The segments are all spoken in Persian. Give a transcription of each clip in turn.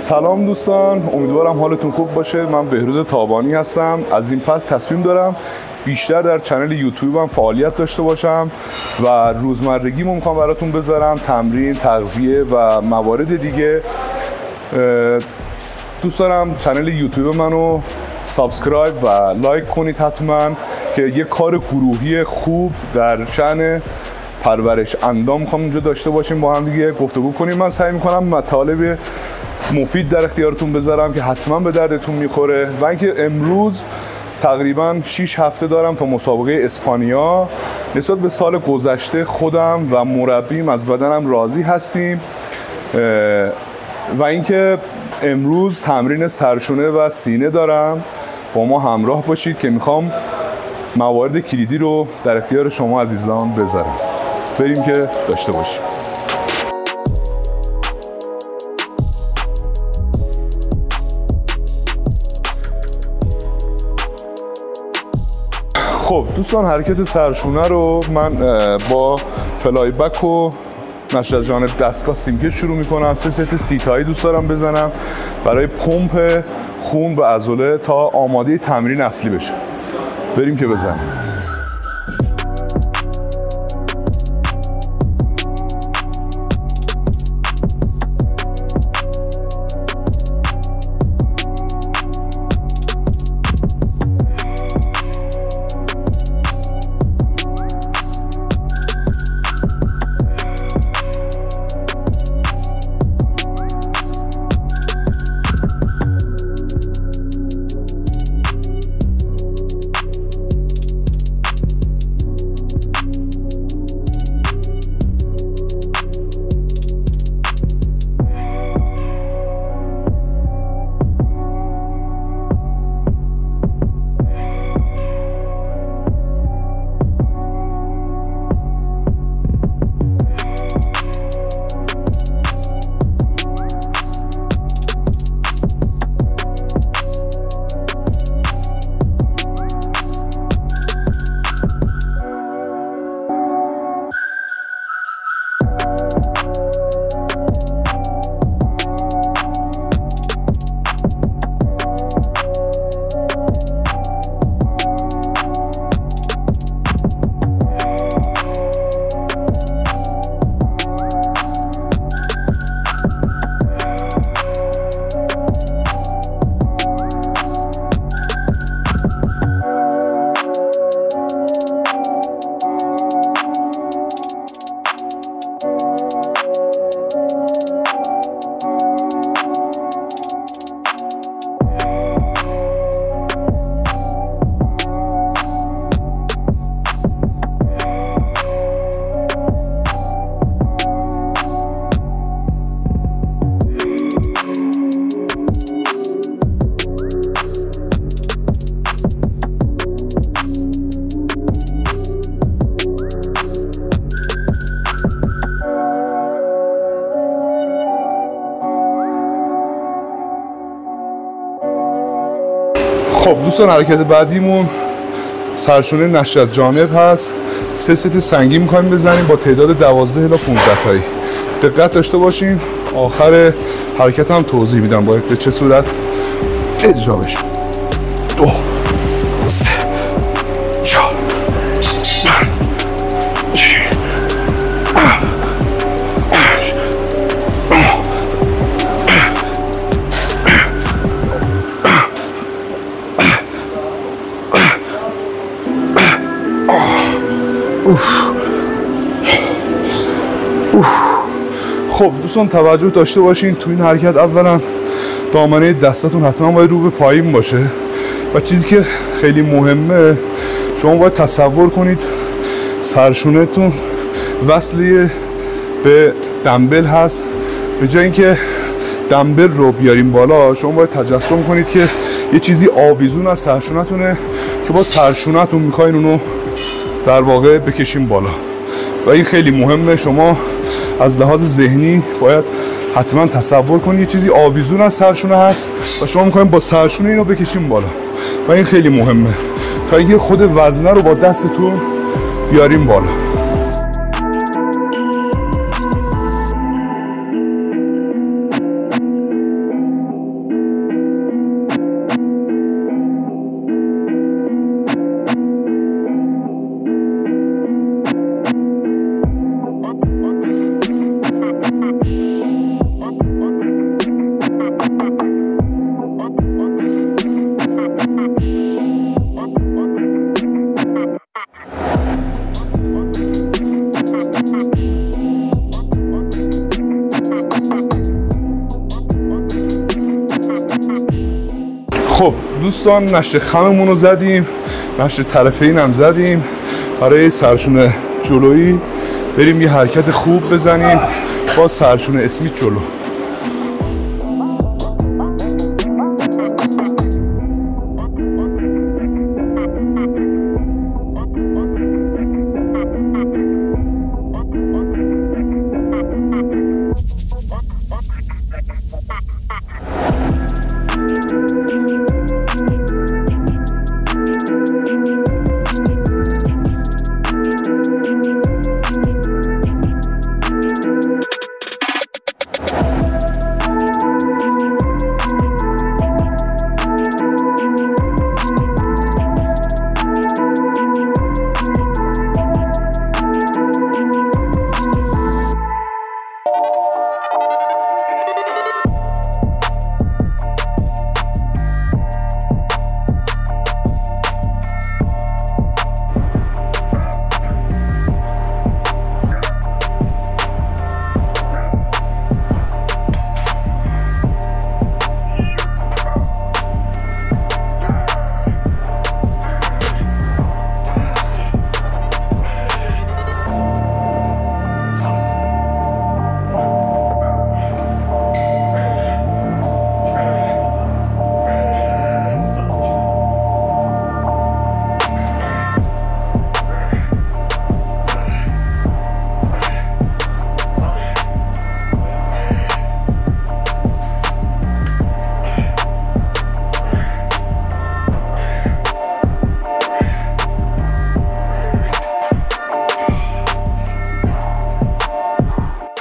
سلام دوستان، امیدوارم حالتون خوب باشه. من بهروز تابانی هستم. از این پس تصمیم دارم بیشتر در چنل یوتیوبم فعالیت داشته باشم و روزمرگیمو میخوام براتون بذارم، تمرین، تغذیه و موارد دیگه. دوست دارم چنل یوتیوب منو سابسکرایب و لایک کنید حتما، که یه کار گروهی خوب در شأن پرورش اندام میخوام اونجا داشته باشیم، با هم دیگه گفتگو کنیم. من سعی میکنم مطالب مفید در اختیارتون بذارم که حتما به دردتون میخوره. و اینکه امروز تقریبا 6 هفته دارم تا مسابقه اسپانیا. نسبت به سال گذشته خودم و مربیم از بدنم راضی هستیم و اینکه امروز تمرین سرشونه و سینه دارم. با ما همراه باشید که میخوام موارد کلیدی رو در اختیار شما عزیزان بذارم. بریم که داشته باشیم. خب دوستان، حرکت سرشونه رو من با فلای بک و نشر از جانب دستگاه سیمکش شروع میکنم. 3 ست 30 تایی دوست دارم بزنم برای پمپ خون به عضله تا آماده تمرین اصلی بشه. بریم که بزنیم. خب دوستان، حرکت بعدیمون سرشونه نشر از جانب هست. 3 ست سنگین می‌خوایم بزنیم با تعداد 12 الی 15 تایی. دقت داشته باشین. آخر حرکت هم توضیح میدم باید به چه صورت اجرا بشه. 2 3 4 خب دوستان، توجه داشته باشین تو این حرکت اولا دامنه دستتون حتما باید رو به پایین باشه و چیزی که خیلی مهمه، شما باید تصور کنید سرشونهتون وصلی به دمبل هست. به جای اینکه دمبل رو بیاریم بالا، شما باید تجسم کنید که یه چیزی آویزون از سرشونهتونه که با سرشونهتون میخواین اونو در واقع بکشیم بالا و این خیلی مهمه. شما از لحاظ ذهنی باید حتما تصور کنید یه چیزی آویزون از سرشونه هست و شما میخوایم با سرشونه اینو بکشیم بالا و این خیلی مهمه تا اینکه خود وزنه رو با دستتون بیاریم بالا. دوستان نشت خممون رو زدیم، نشت طرفین هم زدیم. برای سرشون جلویی بریم یه حرکت خوب بزنیم با سرشون اسمیت جلو.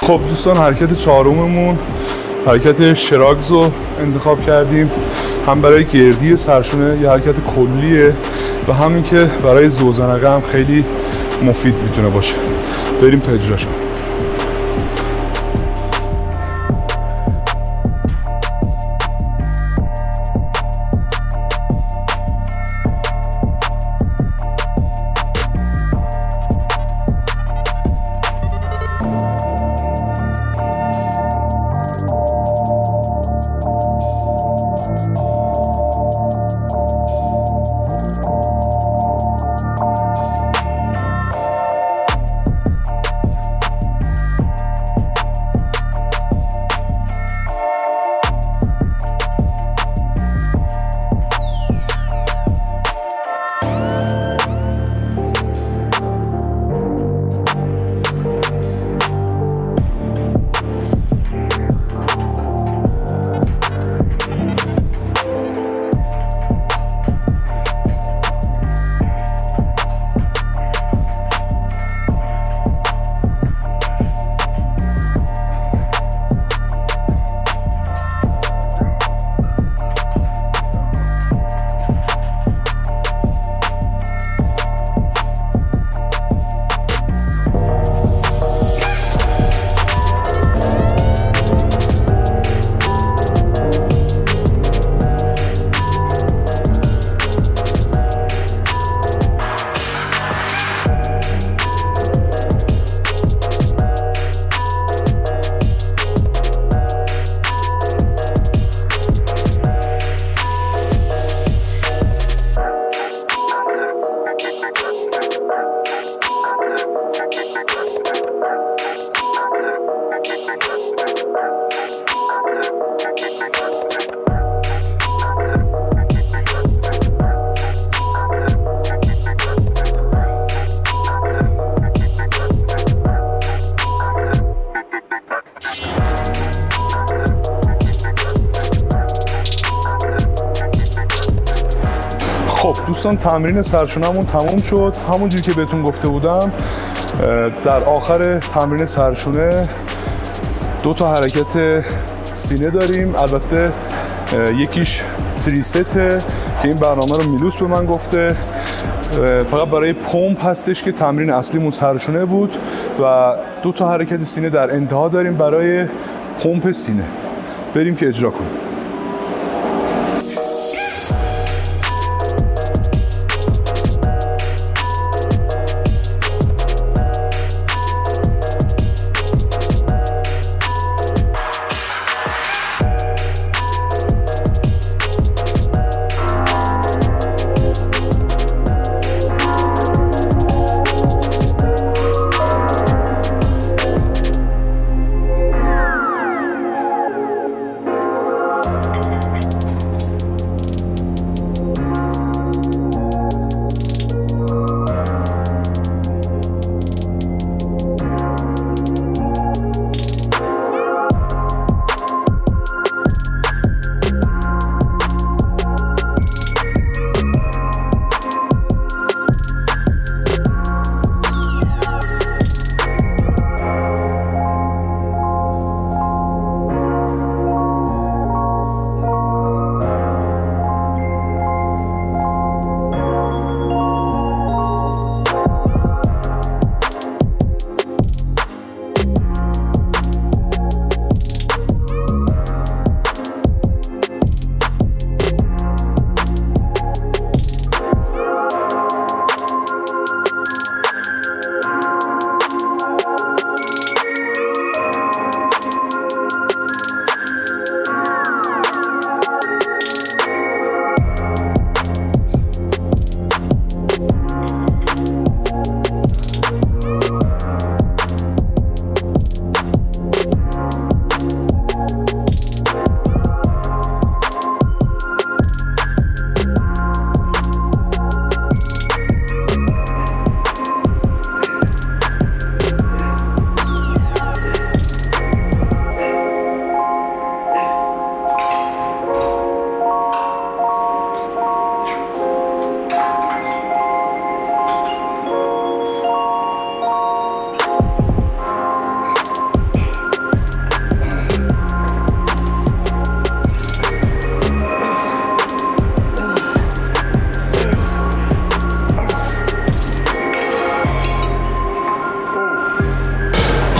خب دوستان، حرکت چهارممون حرکت شراگز رو انتخاب کردیم. هم برای گردی سرشونه یه حرکت کلیه و همین که برای زوزنقه هم خیلی مفید میتونه باشه. بریم تا اجراش کنیم. خب دوستان، تمرین سرشونمون تموم شد. همونجوری که بهتون گفته بودم در آخر تمرین سرشونه 2 تا حرکت سینه داریم. البته یکیش تریسته که این برنامه رو میلوس به من گفته، فقط برای پمپ هستش که تمرین اصلیمون سرشونه بود و 2 تا حرکت سینه در انتها داریم برای پمپ سینه. بریم که اجرا کنیم.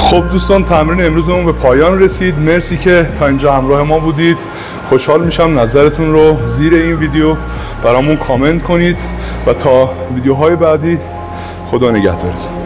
خب دوستان، تمرین امروزمون به پایان رسید. مرسی که تا اینجا همراه ما بودید. خوشحال میشم نظرتون رو زیر این ویدیو برامون کامنت کنید و تا ویدیوهای بعدی خدا نگهدارتون.